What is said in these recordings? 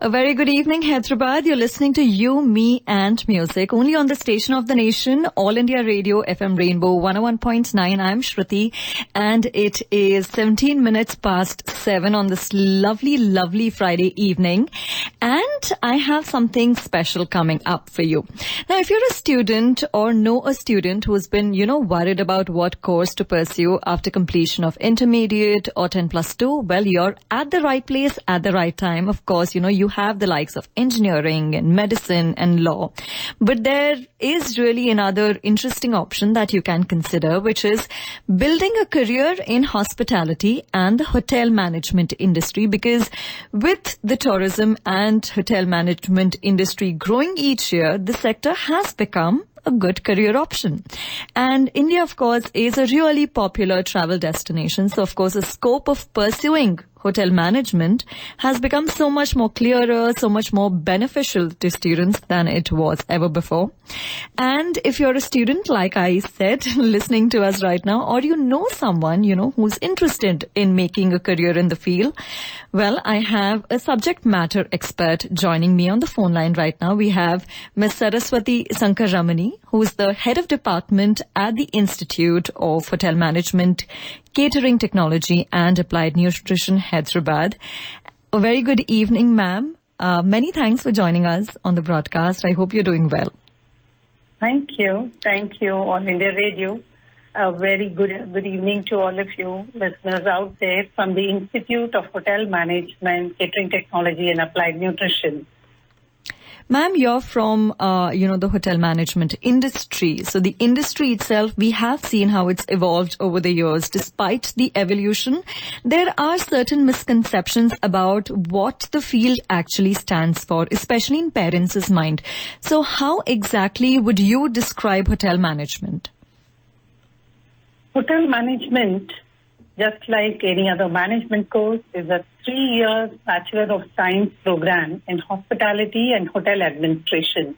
A very good evening, Hyderabad. You're listening to You, Me and Music, only on the station of the nation, All India Radio, FM Rainbow 101.9. I'm Shruti, and it is 17 minutes past 7 on this lovely, lovely Friday evening. And I have something special coming up for you. Now, if you're a student or know a student who's been, worried about what course to pursue after completion of intermediate or 10 plus 2, well, you're at the right place at the right time. Of course, you have the likes of engineering and medicine and law. But there is really another interesting option that you can consider, which is building a career in hospitality and the hotel management industry, because with the tourism and hotel management industry growing each year, the sector has become a good career option. And India, of course, is a really popular travel destination. So, of course, the scope of pursuing hotel management has become so much more clearer, so much more beneficial to students than it was ever before. And if you're a student, like I said, listening to us right now, or you know someone, who's interested in making a career in the field, well, I have a subject matter expert joining me on the phone line right now. We have Ms. Saraswati Sankaramani, who's the head of department at the Institute of Hotel Management, Catering Technology and Applied Nutrition, Hyderabad. A very good evening, ma'am. Many thanks for joining us on the broadcast. I hope you're doing well. Thank you. Thank you, All India Radio. A very good evening to all of you listeners out there from the Institute of Hotel Management, Catering Technology and Applied Nutrition. Ma'am, you're from, the hotel management industry. So the industry itself, we have seen how it's evolved over the years. Despite the evolution, there are certain misconceptions about what the field actually stands for, especially in parents' mind. So how exactly would you describe hotel management? Hotel management, just like any other management course, is a 3-year Bachelor of Science program in hospitality and hotel administration.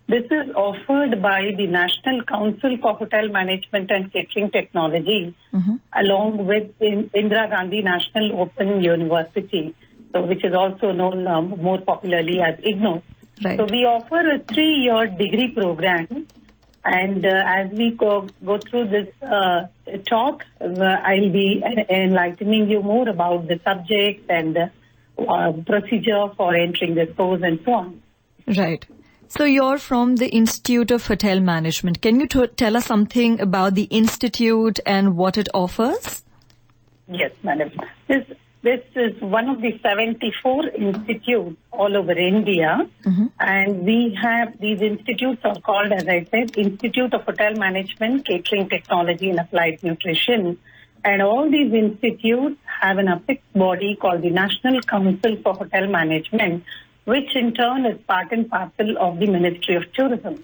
This is offered by the National Council for Hotel Management and Catering Technology, along with Indira Gandhi National Open University, which is also known more popularly as IGNOU. Right. So we offer a 3-year degree program. And as we go through this talk, I'll be enlightening you more about the subject and procedure for entering this course and so on. Right. So you're from the Institute of Hotel Management. Can you tell us something about the institute and what it offers? Yes, madam. This is one of the 74 institutes all over India. And we have, these institutes are called, as I said, Institute of Hotel Management, Catering Technology and Applied Nutrition. And all these institutes have an affixed body called the National Council for Hotel Management, which in turn is part and parcel of the Ministry of Tourism.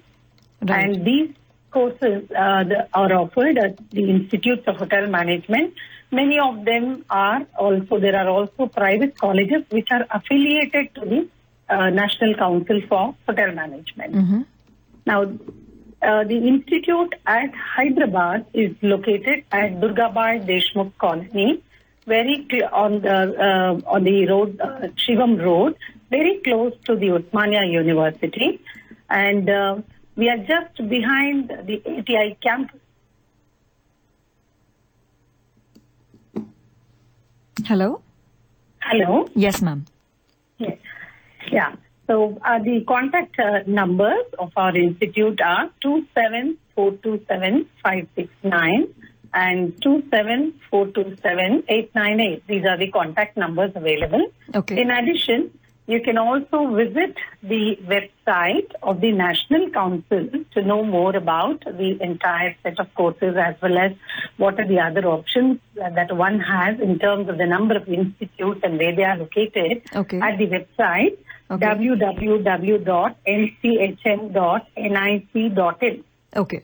Right. And these courses are offered at the Institutes of Hotel Management. Many of them are also, there are also private colleges which are affiliated to the National Council for Hotel Management. Now, the institute at Hyderabad is located at Durgabai Deshmukh Colony, on the road, Shivam Road, very close to the Osmania University. And we are just behind the ATI campus. Hello? Hello? Yes, ma'am. Yes. Yeah. So the contact numbers of our institute are 27427569 and 27427-898. These are the contact numbers available. Okay. In addition, you can also visit the website of the National Council to know more about the entire set of courses, as well as what are the other options that one has in terms of the number of institutes and where they are located. Okay. At the website, www.nchm.nic.in. Okay.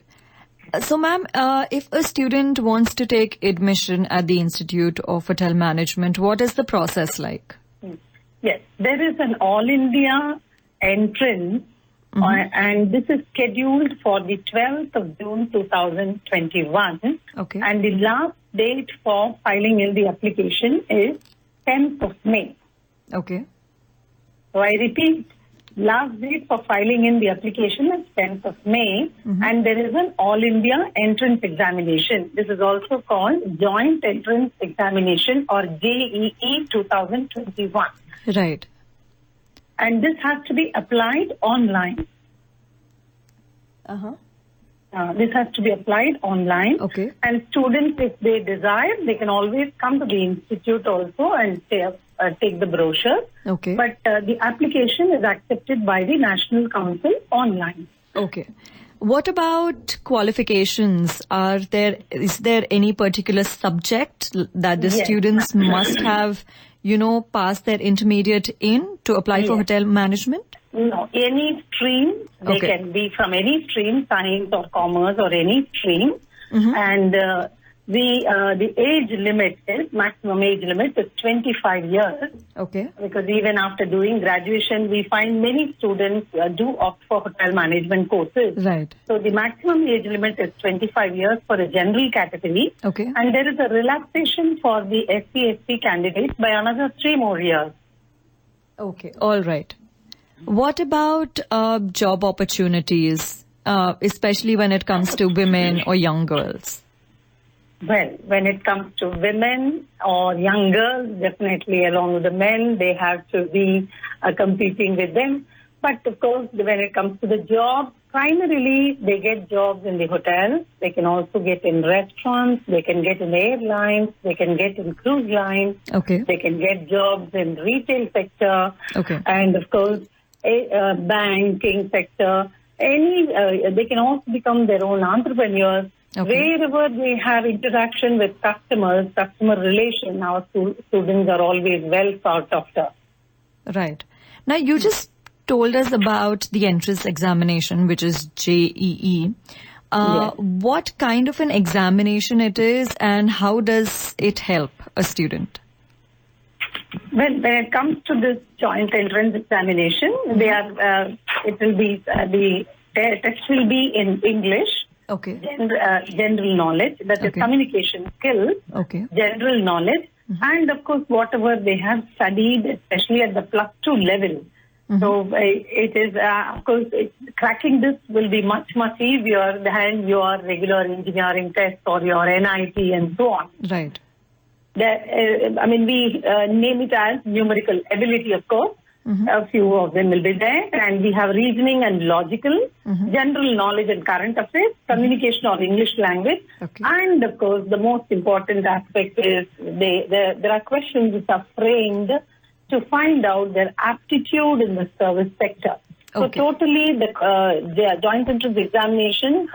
So, ma'am, if a student wants to take admission at the Institute of Hotel Management, what is the process like? Yes, there is an all-India entrance, and this is scheduled for the 12th of June 2021. Okay. And the last date for filing in the application is 10th of May. Okay. So I repeat, last date for filing in the application is 10th of May, and there is an All India Entrance Examination. This is also called Joint Entrance Examination, or JEE 2021. Right. And this has to be applied online. This has to be applied online. Okay. And students, if they desire, they can always come to the institute also and take the brochure. Okay. But the application is accepted by the National Council online. Okay. What about qualifications? Is there any particular subject that the Yes. students must have, passed their intermediate in to apply for Yes. hotel management? No, any stream. They Okay. can be from any stream, science or commerce or any stream. And the age limit maximum age limit is 25 years. Okay. Because even after doing graduation, we find many students do opt for hotel management courses. Right. So the maximum age limit is 25 years for a general category. Okay. And there is a relaxation for the SC/ST candidates by another 3 more years. Okay. All right. What about job opportunities, especially when it comes to women or young girls? Well, when it comes to women or young girls, definitely along with the men, they have to be competing with them. But of course, when it comes to the job, primarily they get jobs in the hotels. They can also get in restaurants. They can get in airlines. They can get in cruise lines. Okay. They can get jobs in retail sector. Okay. And of course, banking sector. They can also become their own entrepreneurs. Okay. Wherever they have interaction with customers, customer relation, our students are always well sought after. Right. Now, you just told us about the entrance examination, which is JEE. Yes. What kind of an examination it is, and how does it help a student? When it comes to this joint entrance examination, it will be the test will be in English. Okay. General knowledge, that is Okay. communication skills, Okay. general knowledge, and of course whatever they have studied, especially at the +2 level. So it is, of course, cracking this will be much, much easier than your regular engineering test or your NIT and so on. Right. We name it as numerical ability, of course. A few of them will be there, and we have reasoning and logical, general knowledge and current affairs, communication or English language, Okay. and of course the most important aspect is there are questions which are framed to find out their aptitude in the service sector. So Okay. totally the joint entrance examination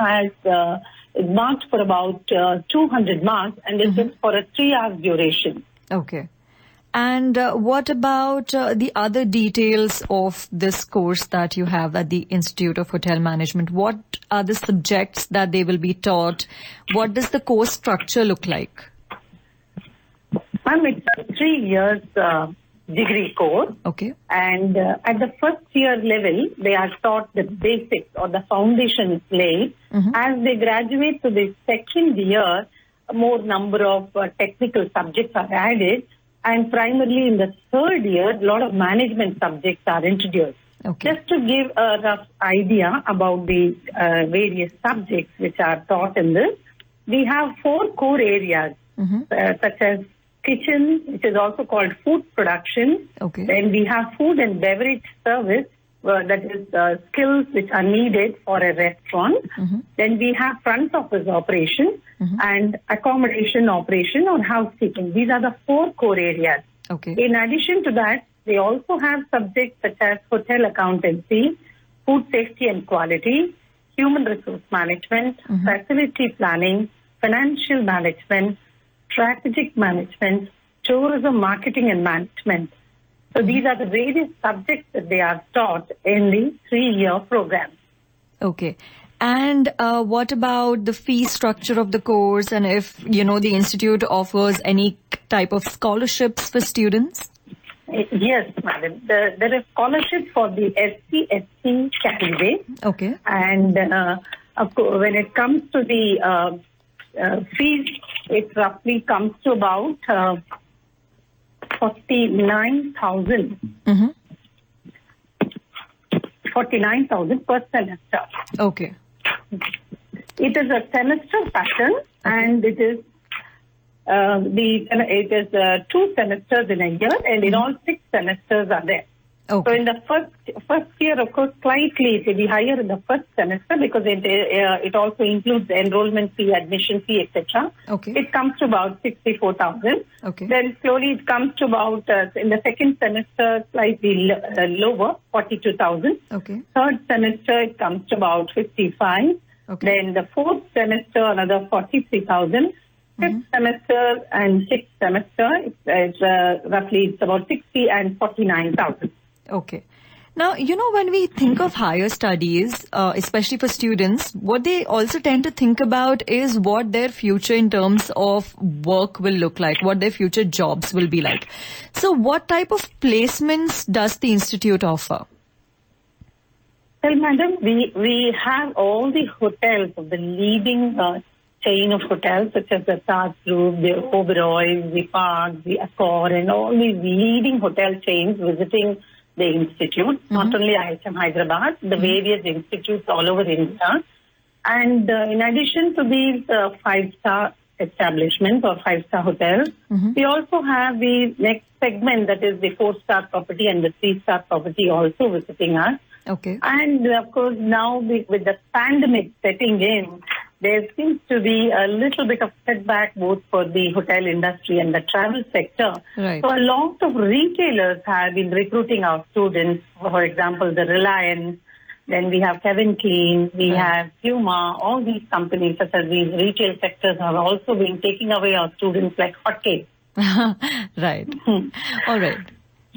is marked for about 200 marks, and this is for a 3-hour duration. Okay. And what about the other details of this course that you have at the Institute of Hotel Management? What are the subjects that they will be taught? What does the course structure look like? It's a 3 years degree course. Okay. And at the first year level, they are taught the basics or the foundation is laid. As they graduate to the second year, a more number of technical subjects are added. And primarily in the third year, a lot of management subjects are introduced. Okay. Just to give a rough idea about the various subjects which are taught in this, we have 4 core areas, such as kitchen, which is also called food production. Okay. Then we have food and beverage service, that is skills which are needed for a restaurant. Then we have front office operation and accommodation operation or housekeeping. These are the 4 core areas. Okay. In addition to that, they also have subjects such as hotel accountancy, food safety and quality, human resource management, facility planning, financial management, strategic management, tourism marketing and management. So these are the various subjects that they are taught in the 3-year program. Okay. And what about the fee structure of the course, and if, the institute offers any type of scholarships for students? Yes, madam. There is scholarship for the SC/ST candidate. Okay. And of course, when it comes to the fees, it roughly comes to about 49,000. 49,000 per semester. Okay. It is a semester pattern, and it is 2 semesters in a year, and in all 6 semesters are there. Okay. So in the first year, of course, slightly it will be higher in the first semester because it also includes the enrollment fee, admission fee, etc. Okay. It comes to about 64,000. Okay. Then slowly it comes to about in the second semester slightly lower, 42,000. Okay. Third semester it comes to about 55. Okay. Then the fourth semester another 43,000. Fifth semester and sixth semester it's about 60 and 49,000. Okay. Now, when we think of higher studies, especially for students, what they also tend to think about is what their future in terms of work will look like, what their future jobs will be like. So what type of placements does the institute offer? Well, madam, we have all the hotels of the leading chain of hotels such as the Taj Group, the Oberoi, the Park, the Accor, and all these leading hotel chains visiting the institute, not only IHM Hyderabad, the various institutes all over India. And in addition to these 5-star establishments or 5-star hotels, we also have the next segment, that is the 4-star property and the 3-star property also visiting us. Okay. And of course, now with the pandemic setting in, there seems to be a little bit of setback both for the hotel industry and the travel sector. Right. So a lot of retailers have been recruiting our students. For example, the Reliance, then we have Kevin Kline, we have Puma, all these companies such as these retail sectors have also been taking away our students like hotcakes. Right. All right.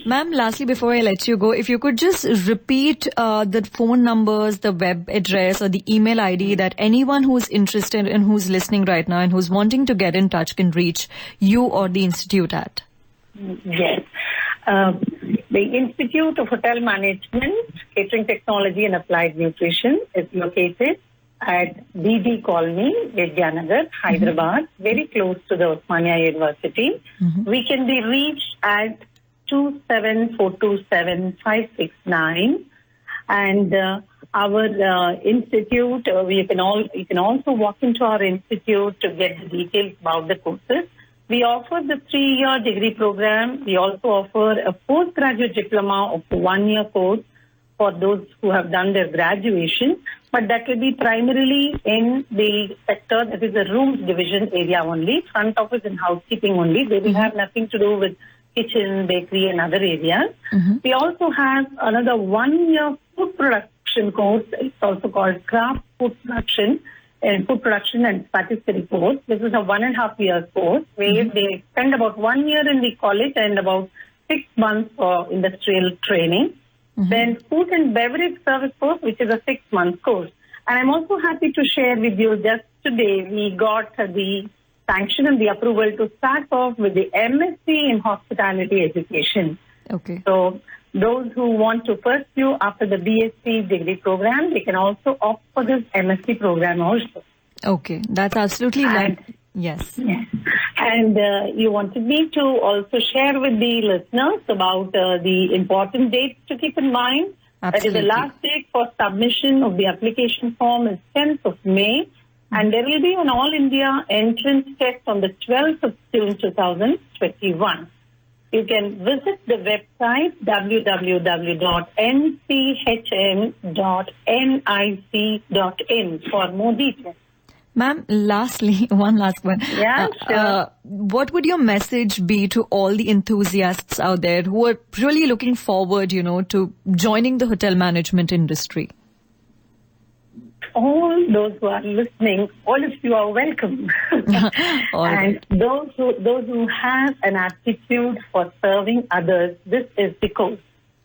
Ma'am, lastly, before I let you go, if you could just repeat the phone numbers, the web address or the email ID that anyone who's interested and who's listening right now and who's wanting to get in touch can reach you or the institute at. Yes. The Institute of Hotel Management, Catering Technology and Applied Nutrition is located at DD Colony, Vidyanagar, Hyderabad, very close to the Osmania University. We can be reached at 27427-569, and our institute, you can also walk into our institute to get the details about the courses. We offer the 3-year degree program. We also offer a postgraduate diploma of a 1-year course for those who have done their graduation, but that will be primarily in the sector that is the rooms division area only, front office and housekeeping only. They will have nothing to do with kitchen, bakery, and other areas. We also have another 1-year food production course. It's also called Craft Food Production and Patisserie course. This is a 1.5-year course where they spend about 1 year in the college and about 6 months for industrial training. Then food and beverage service course, which is a 6-month course. And I'm also happy to share with you just today we got the sanction and the approval to start off with the MSc in Hospitality Education. Okay. So those who want to pursue after the BSc degree program, they can also opt for this MSc program also. Okay. That's absolutely right. Yes. Yes. And you wanted me to also share with the listeners about the important dates to keep in mind. Absolutely. That is the last date for submission of the application form is 10th of May. And there will be an all-India entrance test on the 12th of June 2021. You can visit the website www.nchn.nic.in for more details. Ma'am, lastly, one last one. Yeah, sure. What would your message be to all the enthusiasts out there who are really looking forward, to joining the hotel management industry? All those who are listening, all of you are welcome. And those who have an aptitude for serving others, this is the course.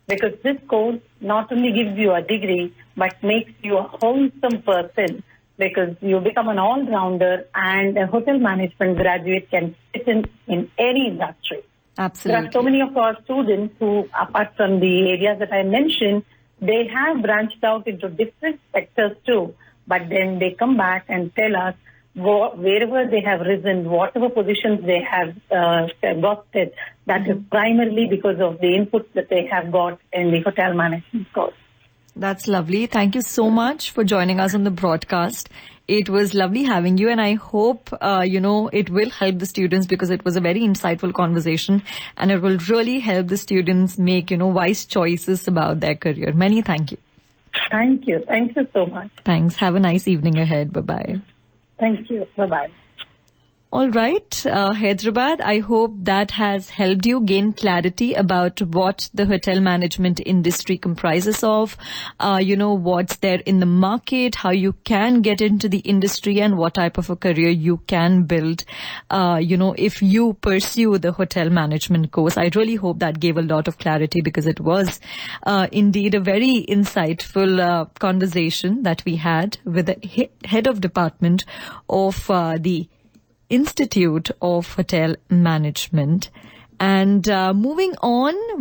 Because this course not only gives you a degree, but makes you a wholesome person, because you become an all-rounder and a hotel management graduate can fit in any industry. Absolutely. There are so many of our students who, apart from the areas that I mentioned, they have branched out into different sectors too, but then they come back and tell us wherever they have risen, whatever positions they have got it, that is primarily because of the inputs that they have got in the hotel management course. That's lovely. Thank you so much for joining us on the broadcast. It was lovely having you, and I hope, it will help the students, because it was a very insightful conversation, and it will really help the students make, wise choices about their career. Many thank you. Thank you. Thank you so much. Thanks. Have a nice evening ahead. Bye-bye. Thank you. Bye-bye. All right, Hyderabad, I hope that has helped you gain clarity about what the hotel management industry comprises of, what's there in the market, how you can get into the industry, and what type of a career you can build, if you pursue the hotel management course. I really hope that gave a lot of clarity, because it was indeed a very insightful conversation that we had with the head of department of the Institute of Hotel Management. And moving on.